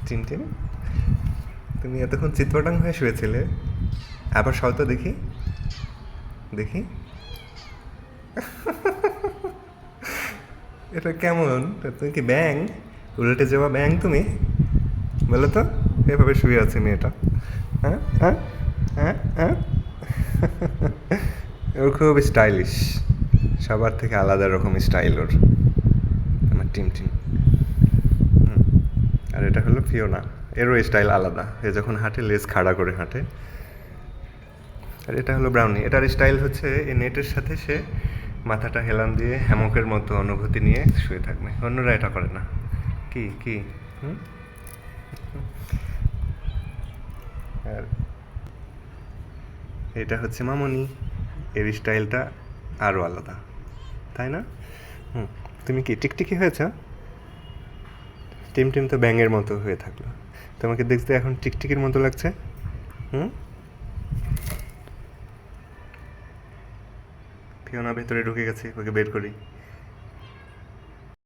Tintin, তুমি এতক্ষণ চিৎপটাং হয়ে শুয়েছিলে, আবার সও তো দেখি, দেখি। এটা কেমন? তুমি কি ব্যাং? উল্টে যাওয়া ব্যাং তুমি? বলো তো, এভাবে শুয়ে আছে মেয়েটা। হ্যাঁ হ্যাঁ হ্যাঁ হ্যাঁ। ওর খুব স্টাইলিশ, সবার থেকে আলাদা রকম স্টাইল ওর, আমার টিম। আর এটা হলো ফিওনা, এরও স্টাইল আলাদা, এ যখন হাঁটে লেজ খাড়া করে হাঁটে। আর এটা হলো ব্রাউনি, এটার স্টাইল হচ্ছে এই নেটের সাথে সে মাথাটা হেলান দিয়ে হ্যামকের মতো অনুভূতি নিয়ে শুয়ে থাকবে, অন্যরা এটা করে না। কি কি হুম? আর এটা হচ্ছে মামনি, এর স্টাইলটা আরও আলাদা, তাই না? হুম। তুমি কি টিকটিকি হয়েছ? টিম তো ব্যাঙের মতো হয়ে থাকলো, তোমাকে দেখতে এখন টিকটিকির মতো লাগছে। হুম। ফিওনা ভেতরে ঢুকে গেছে, ওকে বের করি।